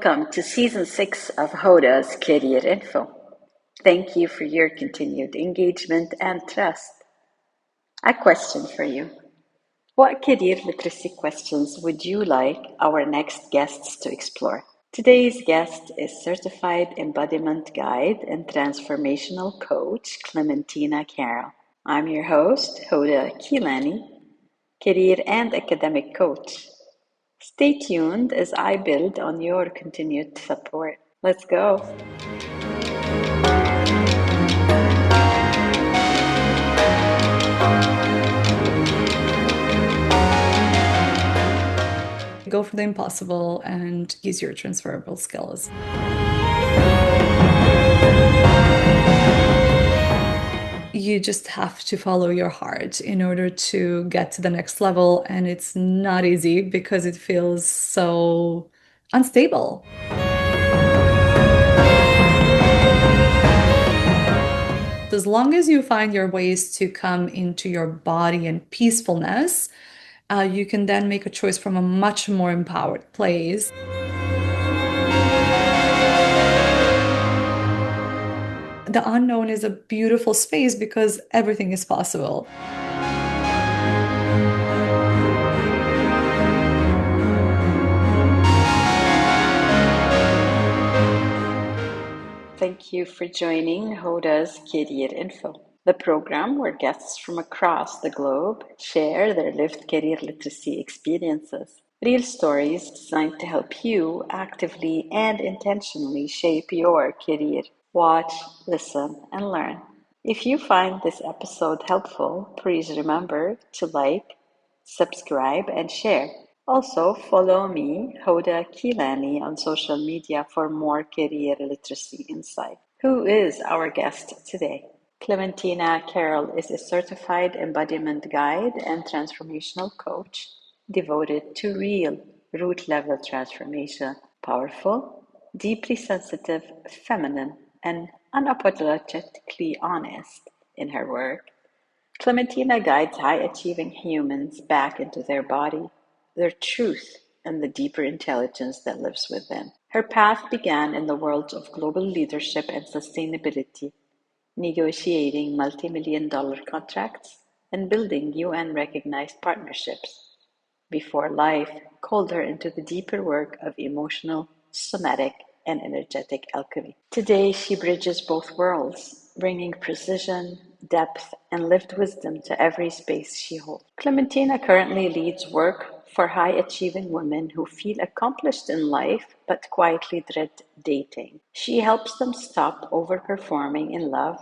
Welcome to Season 6 of Hoda's Career Info. Thank you for your continued engagement and trust. A question for you. What career literacy questions would you like our next guests to explore? Today's guest is Certified Embodiment Guide and Transformational Coach Klementina Karol. I'm your host, Hoda Kilani, Career and Academic Coach. Stay tuned as I build on your continued support. Let's go. Go for the impossible and use your transferable skills. You just have to follow your heart in order to get to the next level, and it's not easy because it feels so unstable. As long as you find your ways to come into your body and peacefulness, you can then make a choice from a much more empowered place. The unknown is a beautiful space because everything is possible. Thank you for joining Hoda's Career Info, the program where guests from across the globe share their lived career literacy experiences. Real stories designed to help you actively and intentionally shape your career. Watch, listen, and learn. If you find this episode helpful, please remember to like, subscribe, and share. Also, follow me, Hoda Kilani, on social media for more career literacy insight. Who is our guest today? Klementina Karol is a certified embodiment guide and transformational coach devoted to real root level transformation. Powerful, deeply sensitive, feminine, and unapologetically honest in her work, Clementina guides high-achieving humans back into their body, their truth, and the deeper intelligence that lives within. Her path began in the world of global leadership and sustainability, negotiating multimillion-dollar contracts and building UN-recognized partnerships, before life called her into the deeper work of emotional, somatic, and energetic alchemy. Today, she bridges both worlds, bringing precision, depth, and lived wisdom to every space she holds. Clementina currently leads work for high-achieving women who feel accomplished in life but quietly dread dating. She helps them stop overperforming in love,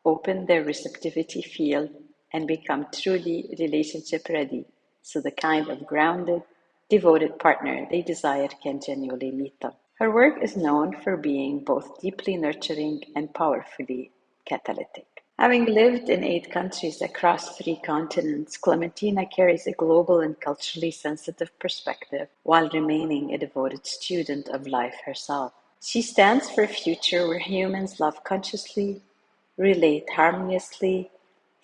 open their receptivity field, and become truly relationship ready, so the kind of grounded, devoted partner they desire can genuinely meet them. Her work is known for being both deeply nurturing and powerfully catalytic. Having lived in 8 countries across 3 continents, Clementina carries a global and culturally sensitive perspective while remaining a devoted student of life herself. She stands for a future where humans love consciously, relate harmoniously,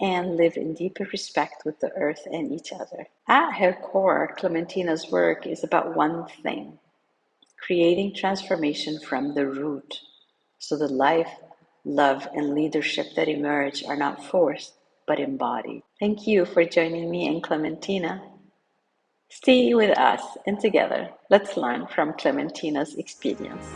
and live in deeper respect with the earth and each other. At her core, Clementina's work is about one thing: creating transformation from the root, so the life, love, and leadership that emerge are not forced, but embodied. Thank you for joining me and Clementina. Stay with us, and together, let's learn from Clementina's experience.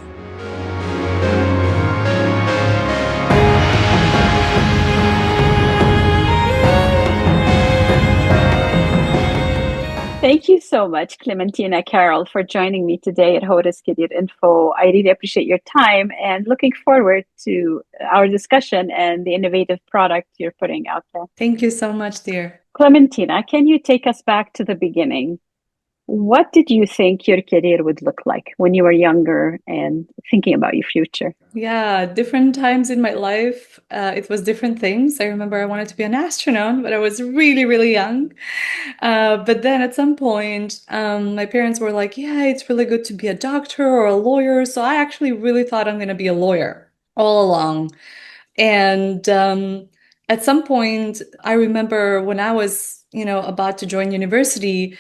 Thank you so much, Clementina Karol, for joining me today at Hoda's Career Info. I really appreciate your time and looking forward to our discussion and the innovative product you're putting out there. Thank you so much, dear. Clementina, can you take us back to the beginning? What did you think your career would look like when you were younger and thinking about your future? Yeah, different times in my life, it was different things. I remember I wanted to be an astronaut, but I was really, really young. But then at some point, my parents were like, yeah, it's really good to be a doctor or a lawyer. So I actually really thought I'm going to be a lawyer all along. And at some point, I remember when I was, about to join university,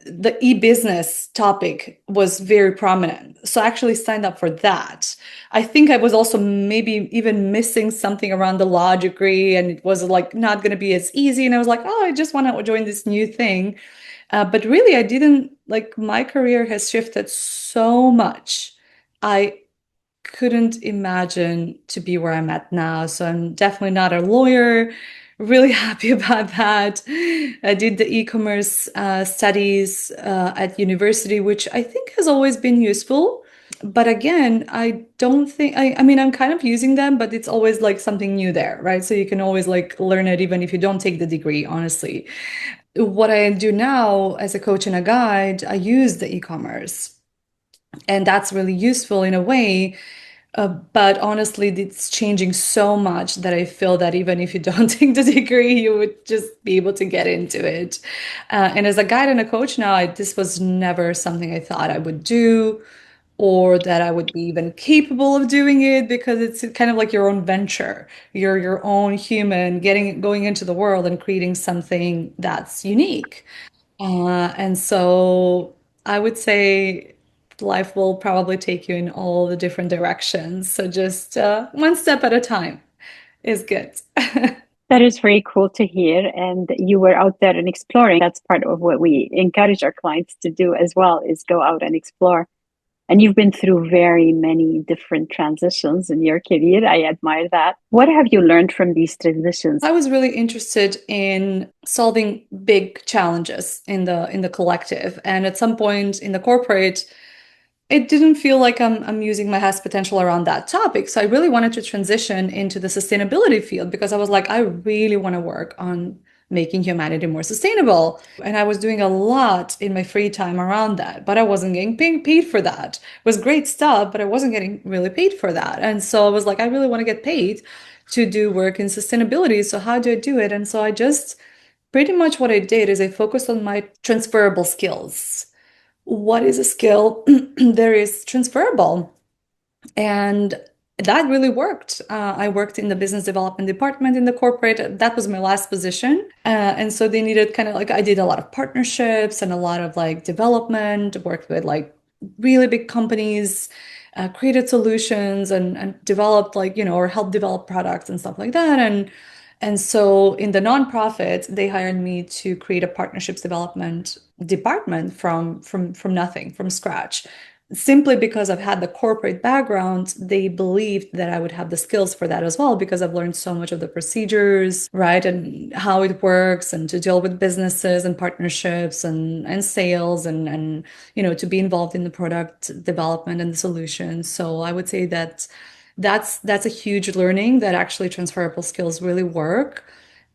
the e-business topic was very prominent. So I actually signed up for that. I think I was also maybe even missing something around the law degree, and it was like not going to be as easy. And I was like, oh, I just want to join this new thing. But really, I didn't like my career has shifted so much. I couldn't imagine to be where I'm at now. So I'm definitely not a lawyer. Really happy about that. I did the e-commerce studies at university, which I think has always been useful. But again, I don't think I mean I'm kind of using them, but it's always like something new there, right? So you can always like learn it even if you don't take the degree, honestly. What I do now as a coach and a guide, I use the e-commerce. And that's really useful in a way, but honestly, it's changing so much that I feel that even if you don't take the degree, you would just be able to get into it. And as a guide and a coach now, this was never something I thought I would do or that I would be even capable of doing it because it's kind of like your own venture. You're your own human going into the world and creating something that's unique. And so I would say life will probably take you in all the different directions. So just one step at a time is good. That is very cool to hear. And you were out there and exploring. That's part of what we encourage our clients to do as well, is go out and explore. And you've been through very many different transitions in your career. I admire that. What have you learned from these transitions? I was really interested in solving big challenges in the collective. And at some point in the corporate, it didn't feel like I'm using my highest potential around that topic. So I really wanted to transition into the sustainability field because I was like, I really want to work on making humanity more sustainable. And I was doing a lot in my free time around that, but I wasn't getting paid for that. It was great stuff, but I wasn't getting really paid for that. And so I was like, I really want to get paid to do work in sustainability. So how do I do it? And so I just pretty much what I did is I focused on my transferable skills. What is a skill there is transferable? And that really worked. I worked in the business development department in the corporate. That was my last position. And so they needed kind of like, I did a lot of partnerships and a lot of like development, worked with like really big companies, created solutions and developed like, or helped develop products and stuff like that. And so in the nonprofit, they hired me to create a partnerships development department from nothing, from scratch. Simply because I've had the corporate background, they believed that I would have the skills for that as well because I've learned so much of the procedures, right, and how it works and to deal with businesses and partnerships and sales and to be involved in the product development and the solutions. So I would say that that's a huge learning that actually transferable skills really work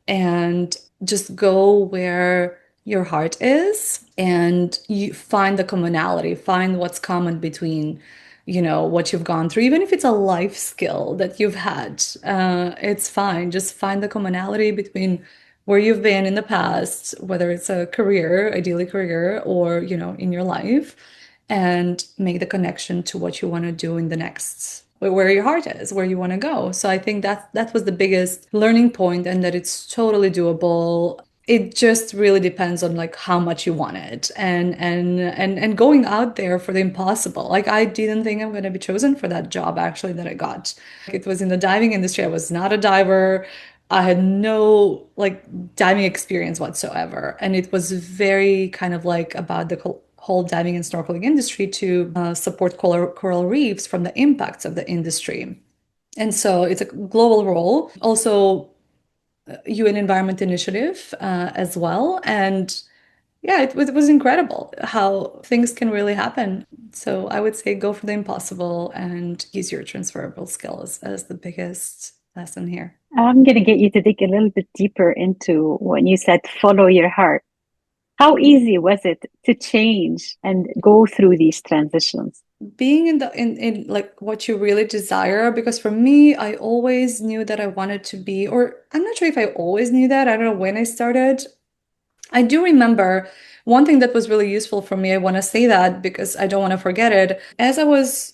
and just go where your heart is and you find the commonality, find what's common between, what you've gone through, even if it's a life skill that you've had, it's fine. Just find the commonality between where you've been in the past, whether it's a career, ideally career, or, in your life, and make the connection to what you want to do in the next where your heart is, where you want to go. So I think that was the biggest learning point and that it's totally doable. It just really depends on like how much you want it and going out there for the impossible. Like I didn't think I'm going to be chosen for that job actually that I got. It was in the diving industry. I was not a diver. I had no like diving experience whatsoever. And it was very kind of like about the whole diving and snorkeling industry to support coral reefs from the impacts of the industry. And so it's a global role. Also, UN Environment Initiative as well. And yeah, it was incredible how things can really happen. So I would say go for the impossible and use your transferable skills as the biggest lesson here. I'm going to get you to dig a little bit deeper into when you said follow your heart. How easy was it to change and go through these transitions? Being in like what you really desire, because for me, I always knew that I wanted to be, or I'm not sure if I always knew that. I don't know when I started. I do remember one thing that was really useful for me. I want to say that because I don't want to forget it. As I was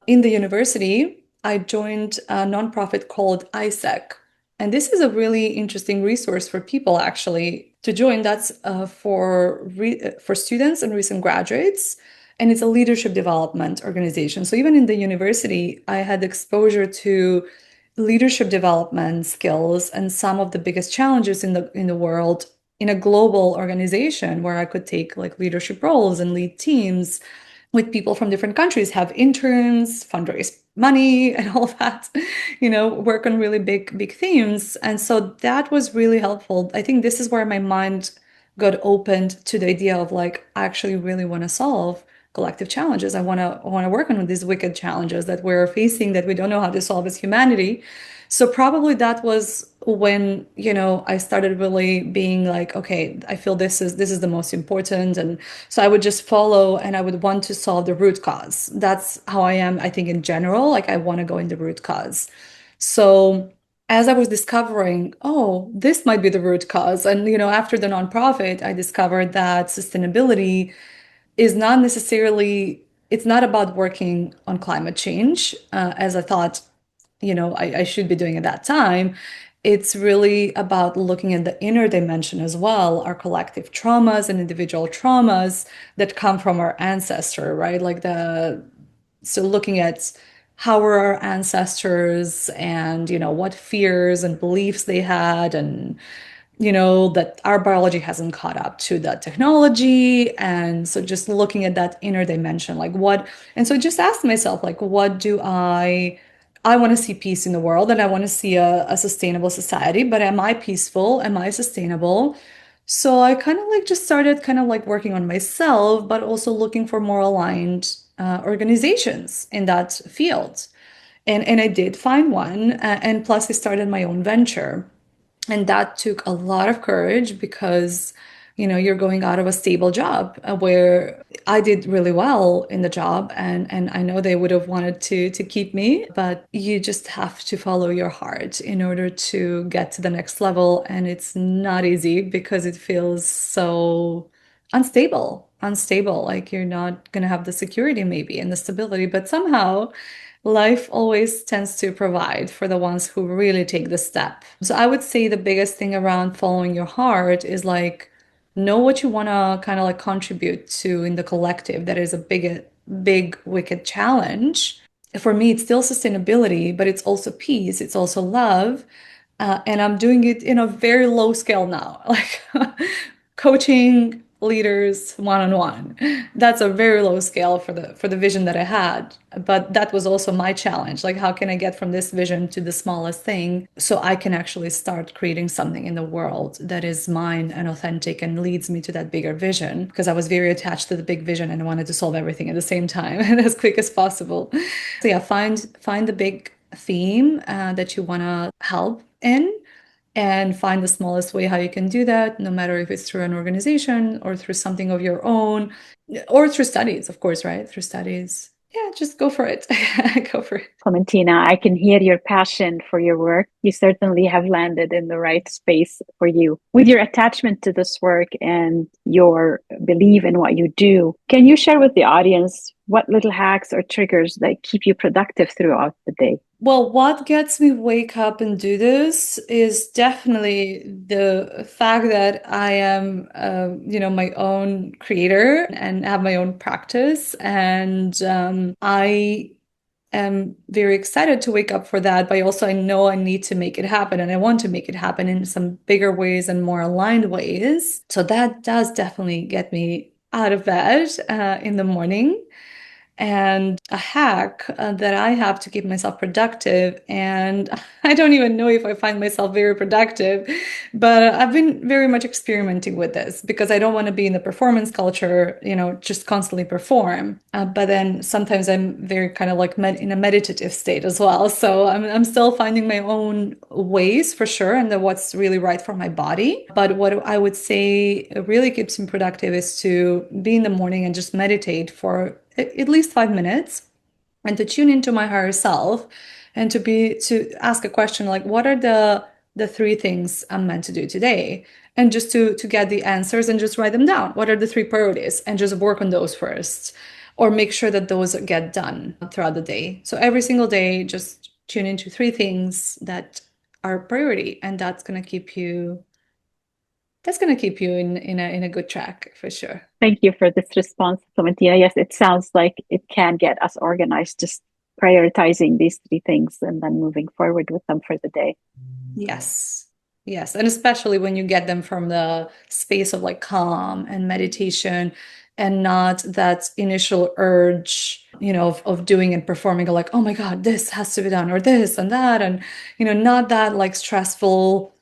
in the university, I joined a nonprofit called ISEC. And this is a really interesting resource for people actually to join. That's for students and recent graduates, and it's a leadership development organization. So even in the university, I had exposure to leadership development skills and some of the biggest challenges in the world in a global organization where I could take like leadership roles and lead teams with people from different countries, have interns, fundraise money and all that, work on really big themes. And so that was really helpful. I think this is where my mind got opened to the idea of like, I actually really want to solve collective challenges. I want to work on these wicked challenges that we're facing that we don't know how to solve as humanity. So probably that was when, I started really being like, okay, I feel this is the most important. And so I would just follow and I would want to solve the root cause. That's how I am, I think, in general. Like I want to go in the root cause. So as I was discovering, oh, this might be the root cause. And, after the nonprofit, I discovered that sustainability is not necessarily, it's not about working on climate change, as I thought, I should be doing at that time. It's really about looking at the inner dimension as well, our collective traumas and individual traumas that come from our ancestor, right? So looking at how were our ancestors and, what fears and beliefs they had and that our biology hasn't caught up to that technology. And so just looking at that inner dimension, like what, and so just ask myself, like, what do I want to see peace in the world and I want to see a sustainable society, but am I peaceful? Am I sustainable? So I kind of like just started kind of like working on myself, but also looking for more aligned organizations in that field. And I did find one, and plus I started my own venture. And that took a lot of courage because, you're going out of a stable job where I did really well in the job and I know they would have wanted to keep me, but you just have to follow your heart in order to get to the next level. And it's not easy because it feels so unstable. Like you're not going to have the security maybe and the stability, but somehow life always tends to provide for the ones who really take the step. So I would say the biggest thing around following your heart is like know what you want to kind of like contribute to in the collective. That is a big wicked challenge. For me, it's still sustainability, but it's also peace, it's also love. And I'm doing it in a very low scale now, like coaching leaders one-on-one. That's a very low scale for the vision that I had. But that was also my challenge. Like, how can I get from this vision to the smallest thing so I can actually start creating something in the world that is mine and authentic and leads me to that bigger vision? Because I was very attached to the big vision and I wanted to solve everything at the same time and as quick as possible. So yeah, find the big theme that you want to help in and find the smallest way how you can do that, no matter if it's through an organization or through something of your own or through studies, of course, right? Through studies. Yeah, just go for it. Go for it. Clementina, I can hear your passion for your work. You certainly have landed in the right space for you. With your attachment to this work and your belief in what you do, can you share with the audience what little hacks or triggers that keep you productive throughout the day? Well, what gets me wake up and do this is definitely the fact that I am, my own creator and have my own practice. And I am very excited to wake up for that, but also I know I need to make it happen and I want to make it happen in some bigger ways and more aligned ways. So that does definitely get me out of bed in the morning. And a hack that I have to keep myself productive. And I don't even know if I find myself very productive, but I've been very much experimenting with this because I don't want to be in the performance culture, just constantly perform. But then sometimes I'm very kind of like in a meditative state as well. So I'm still finding my own ways for sure and what's really right for my body. But what I would say really keeps me productive is to be in the morning and just meditate for at least 5 minutes and to tune into my higher self and to ask a question like what are the three things I'm meant to do today, and just to get the answers and just write them down. What are the three priorities and just work on those first, or make sure that those get done throughout the day. So every single day just tune into three things that are a priority, and that's gonna keep you in a good track for sure. Thank you for this response, Clementina. Yes, it sounds like it can get us organized, just prioritizing these three things and then moving forward with them for the day. Yes. Yes. And especially when you get them from the space of like calm and meditation and not that initial urge, of doing and performing, like, oh my God, this has to be done, or this and that. And, not that like stressful,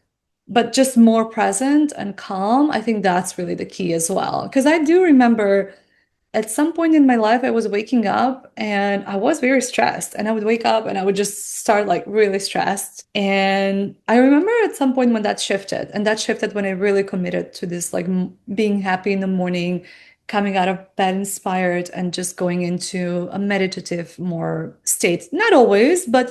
but just more present and calm. I think that's really the key as well. Because I do remember at some point in my life, I was waking up and I was very stressed. And I would wake up and I would just start like really stressed. And I remember at some point when that shifted, and that shifted when I really committed to this, like being happy in the morning, coming out of bed inspired, and just going into a meditative more state. Not always, but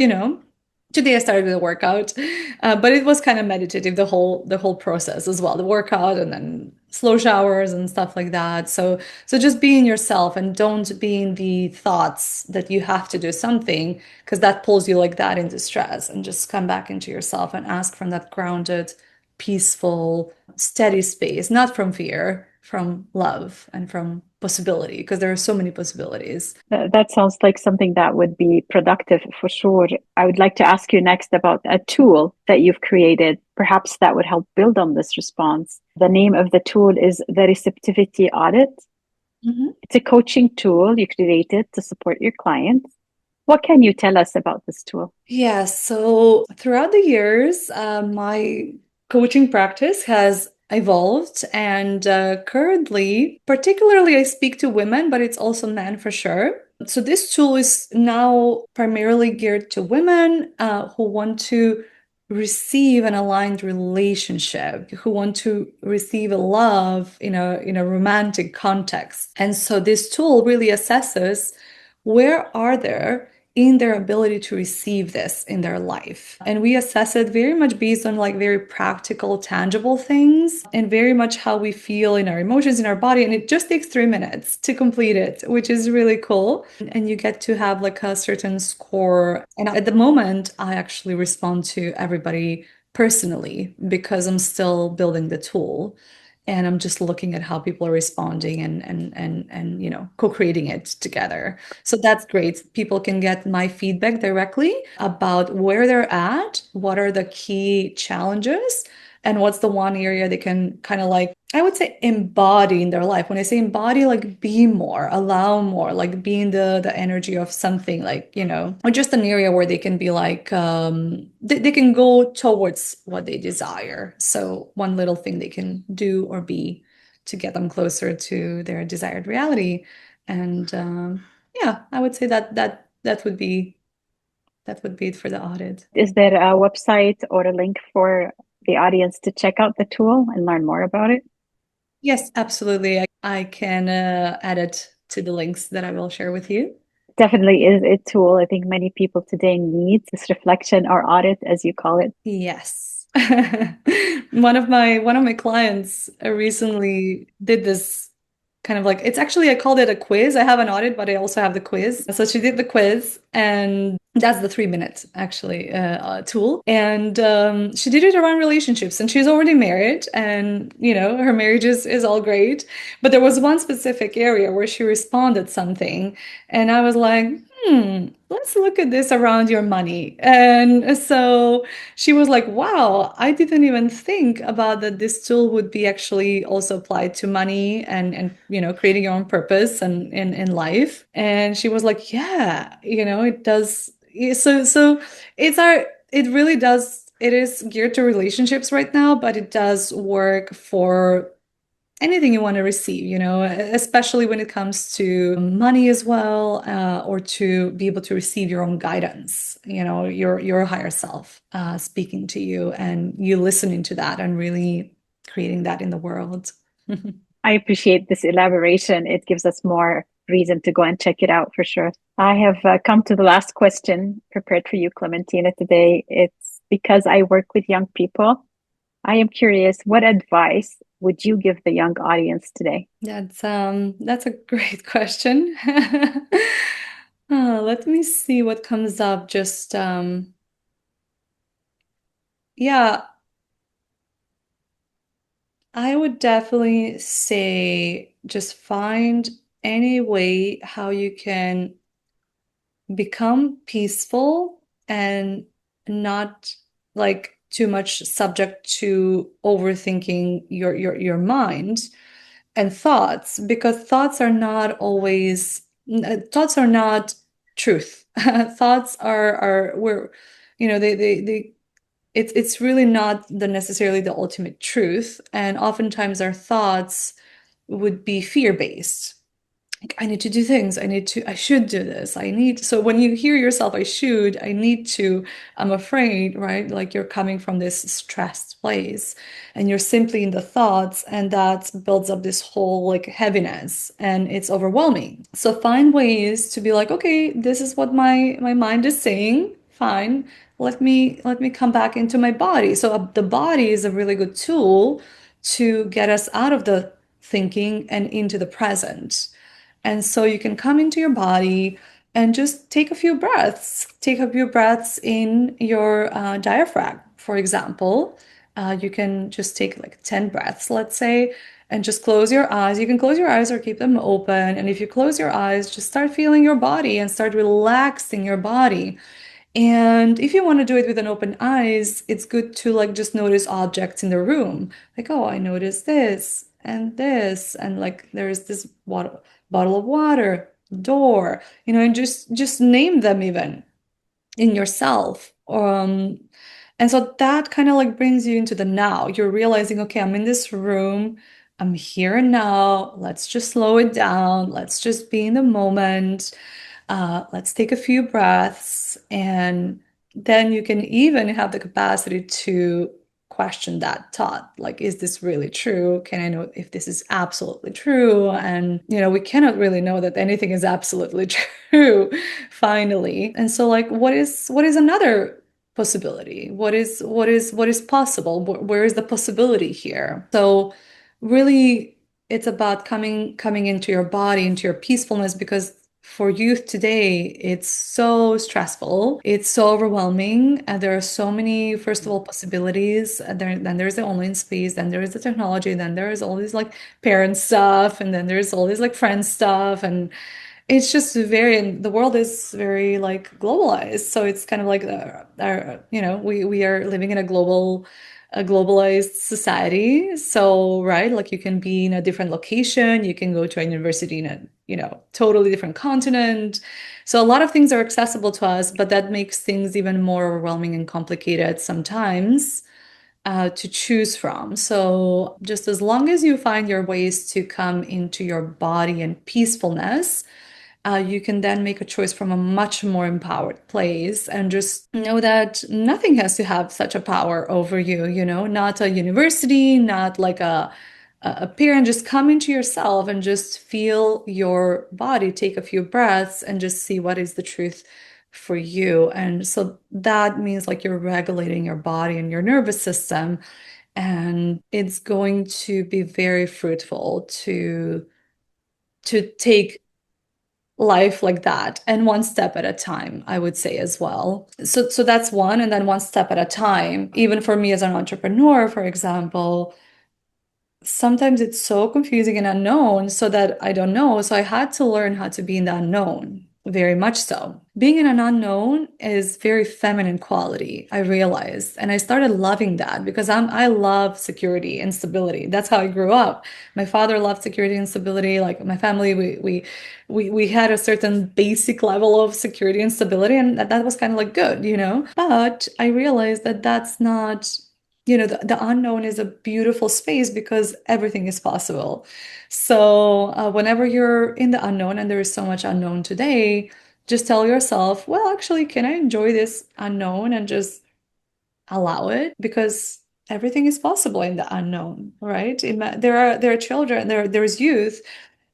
today I started with a workout, but it was kind of meditative the whole process as well, the workout and then slow showers and stuff like that. So just being yourself and don't be in the thoughts that you have to do something because that pulls you like that into stress, and just come back into yourself and ask from that grounded, peaceful, steady space, not from fear, from love and from possibility, because there are so many possibilities. That sounds like something that would be productive for sure. I would like to ask you next about a tool that you've created. Perhaps that would help build on this response. The name of the tool is the Receptivity Audit. Mhm. It's a coaching tool you created to support your clients. What can you tell us about this tool? Yeah, so throughout the years, my coaching practice has evolved, and currently, particularly, I speak to women, but it's also men for sure. So this tool is now primarily geared to women who want to receive an aligned relationship, who want to receive a love in a romantic context. And so this tool really assesses where are there in their ability to receive this in their life. And we assess it very much based on like very practical, tangible things, and very much how we feel in our emotions, in our body. And it just takes 3 minutes to complete it, which is really cool. And you get to have like a certain score. And at the moment, I actually respond to everybody personally because I'm still building the tool. And I'm just looking at how people are responding and co-creating it together. So that's great. People can get my feedback directly about where they're at, what are the key challenges, and what's the one area they can kind of like, I would say, embody in their life. When I say embody, like be more, allow more, like be in the energy of something, like, or just an area where they can be like, they can go towards what they desire. So one little thing they can do or be to get them closer to their desired reality. And yeah, I would say that would be it for the audit. Is there a website or a link for the audience to check out the tool and learn more about it? Yes, absolutely. I can add it to the links that I will share with you. Definitely is a tool I think many people today need, this reflection or audit, as you call it. Yes. One of my clients recently did this kind of like, it's actually, I called it a quiz. I have an audit, but I also have the quiz. So she did the quiz, and that's the 3 minute actually tool. And she did it around relationships, and she's already married, and her marriage is all great. But there was one specific area where she responded something, and I was like, let's look at this around your money. And so she was like, wow, I didn't even think about that this tool would be actually also applied to money and creating your own purpose and in life. And she was like, yeah, it does. So it really does. It is geared to relationships right now, but it does work for anything you want to receive, especially when it comes to money as well, or to be able to receive your own guidance, your higher self speaking to you, and you listening to that and really creating that in the world. I appreciate this elaboration. It gives us more reason to go and check it out for sure. I have come to the last question prepared for you, Clementina, today. It's because I work with young people. I am curious, what advice would you give the young audience today? That's a great question. Let me see what comes up. Just Yeah, I would definitely say just find any way how you can become peaceful and not like too much subject to overthinking your mind and thoughts, because thoughts are not truth. Thoughts are where, they it's really not the necessarily the ultimate truth, and oftentimes our thoughts would be fear-based. Like, I need to do things. I should do this. So when you hear yourself, I need to, I'm afraid, right? Like you're coming from this stressed place and you're simply in the thoughts, and that builds up this whole like heaviness and it's overwhelming. So find ways to be like, okay, this is what my mind is saying. Fine. Let me come back into my body. So the body is a really good tool to get us out of the thinking and into the present. And so you can come into your body and just take a few breaths. Take a few breaths in your diaphragm, for example. You can just take like 10 breaths, let's say, and just close your eyes. You can close your eyes or keep them open. And if you close your eyes, just start feeling your body and start relaxing your body. And if you want to do it with an open eyes, it's good to like just notice objects in the room. Like, oh, I noticed this, and like there's this bottle of water, door, and just name them even in yourself. And so that kind of like brings you into the now. You're realizing, okay, I'm in this room, I'm here and now. Let's just slow it down. Let's just be in the moment. Let's take a few breaths, and then you can even have the capacity to question that thought. Like, is this really true? Can I know if this is absolutely true? And, we cannot really know that anything is absolutely true, finally. And so, like, what is another possibility? What is possible? Where is the possibility here? So, really, it's about coming into your body, into your peacefulness, because for youth today, it's so stressful. It's so overwhelming. And there are so many, first of all, possibilities. Then there's the online space, then there is the technology, then there's all this like parent stuff, and then there's all this like friend stuff. And it's just and the world is very like globalized. So it's kind of like we are living in a globalized society. So, right, like you can be in a different location, you can go to a university in a, totally different continent. So a lot of things are accessible to us, but that makes things even more overwhelming and complicated sometimes to choose from. So just as long as you find your ways to come into your body and peacefulness, you can then make a choice from a much more empowered place and just know that nothing has to have such a power over you, not a university, not like a parent. Just come into yourself and just feel your body, take a few breaths and just see what is the truth for you. And so that means like you're regulating your body and your nervous system, and it's going to be very fruitful to take life like that, and one step at a time, I would say as well. So that's one, and then one step at a time. Even for me as an entrepreneur, for example, sometimes it's so confusing and unknown, so that I don't know. So I had to learn how to be in the unknown, very much so. Being in an unknown is very feminine quality, I realized. And I started loving that because I love security and stability. That's how I grew up. My father loved security and stability. Like my family, we had a certain basic level of security and stability, and that was kind of like good. But I realized that that's not, the unknown is a beautiful space because everything is possible. So whenever you're in the unknown, and there is so much unknown today, just tell yourself, well, actually, can I enjoy this unknown and just allow it? Because everything is possible in the unknown, right? There are children, there's youth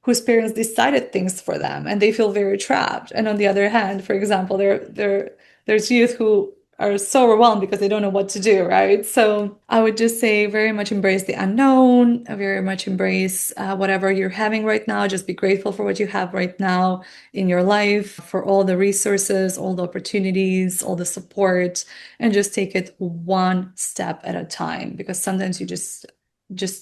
whose parents decided things for them and they feel very trapped. And on the other hand, for example, there's youth who are so overwhelmed because they don't know what to do, right? So I would just say very much embrace the unknown, very much embrace whatever you're having right now. Just be grateful for what you have right now in your life, for all the resources, all the opportunities, all the support, and just take it one step at a time, because sometimes you just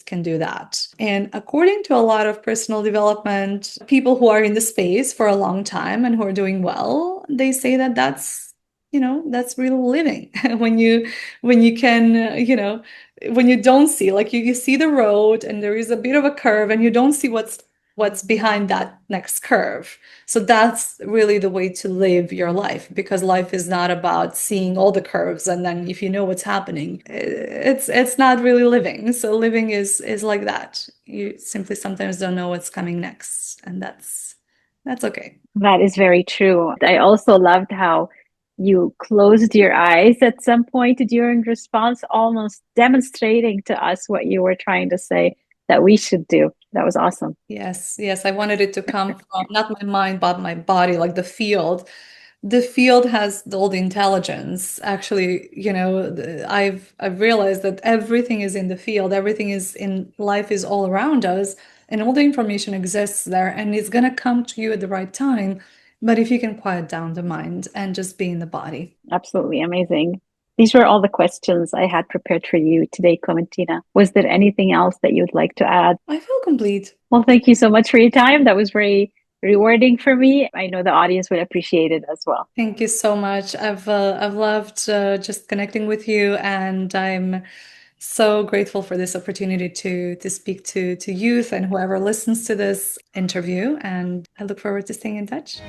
can do that. And according to a lot of personal development people who are in the space for a long time and who are doing well, they say that that's real living. When you can when you don't see, like, you see the road and there is a bit of a curve and you don't see what's behind that next curve. So that's really the way to live your life, because life is not about seeing all the curves and then if you know what's happening, it's not really living. So living is like that. You simply sometimes don't know what's coming next, and that's okay. That is very true. I also loved how you closed your eyes at some point during response, almost demonstrating to us what you were trying to say that we should do. That was awesome. Yes, yes. I wanted it to come from not my mind, but my body, like the field. The field has all the intelligence. Actually, I've realized that everything is in the field. Everything is in life, is all around us, and all the information exists there, and it's gonna come to you at the right time. But if you can quiet down the mind and just be in the body. Absolutely amazing. These were all the questions I had prepared for you today, Clementina. Was there anything else that you'd like to add? I feel complete. Well, thank you so much for your time. That was very rewarding for me. I know the audience would appreciate it as well. Thank you so much. I've loved just connecting with you, and I'm so grateful for this opportunity to speak to youth and whoever listens to this interview. And I look forward to staying in touch.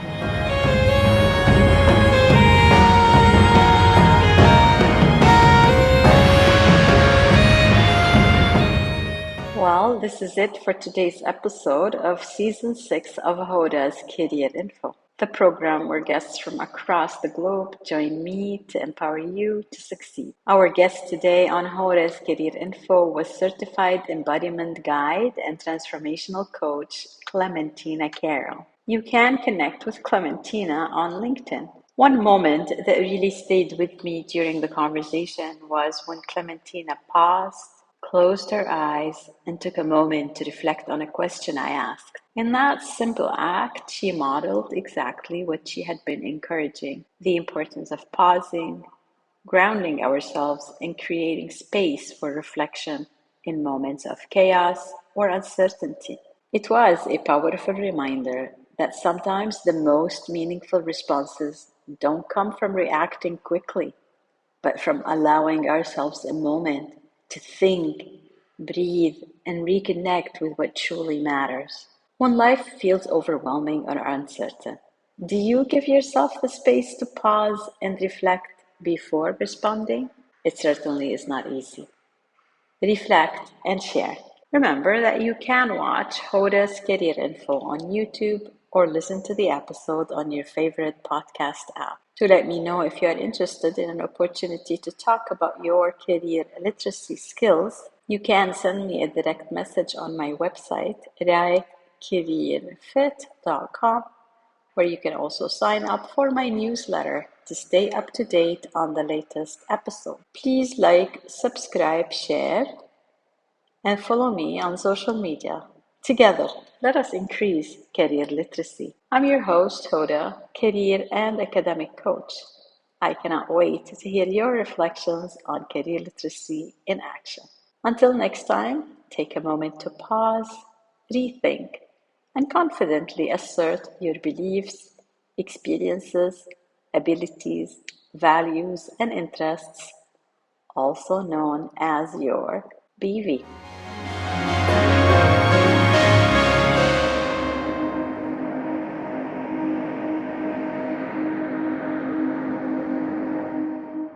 Well, this is it for today's episode of Season 6 of Hoda's Career Info, the program where guests from across the globe join me to empower you to succeed. Our guest today on Hoda's Career Info was certified embodiment guide and transformational coach Klementina Karol. You can connect with Klementina on LinkedIn. One moment that really stayed with me during the conversation was when Clementina paused, closed her eyes, and took a moment to reflect on a question I asked. In that simple act, she modeled exactly what she had been encouraging: the importance of pausing, grounding ourselves, and creating space for reflection in moments of chaos or uncertainty. It was a powerful reminder that sometimes the most meaningful responses don't come from reacting quickly, but from allowing ourselves a moment to think, breathe, and reconnect with what truly matters. When life feels overwhelming or uncertain, do you give yourself the space to pause and reflect before responding? It certainly is not easy. Reflect and share. Remember that you can watch Hoda's Career Info on YouTube or listen to the episode on your favorite podcast app. To let me know if you are interested in an opportunity to talk about your career literacy skills, you can send me a direct message on my website, rightcareerfit.com, where you can also sign up for my newsletter to stay up to date on the latest episode. Please like, subscribe, share, and follow me on social media. Together, let us increase career literacy. I'm your host, Hoda, career and academic coach. I cannot wait to hear your reflections on career literacy in action. Until next time, take a moment to pause, rethink, and confidently assert your beliefs, experiences, abilities, values, and interests, also known as your BV.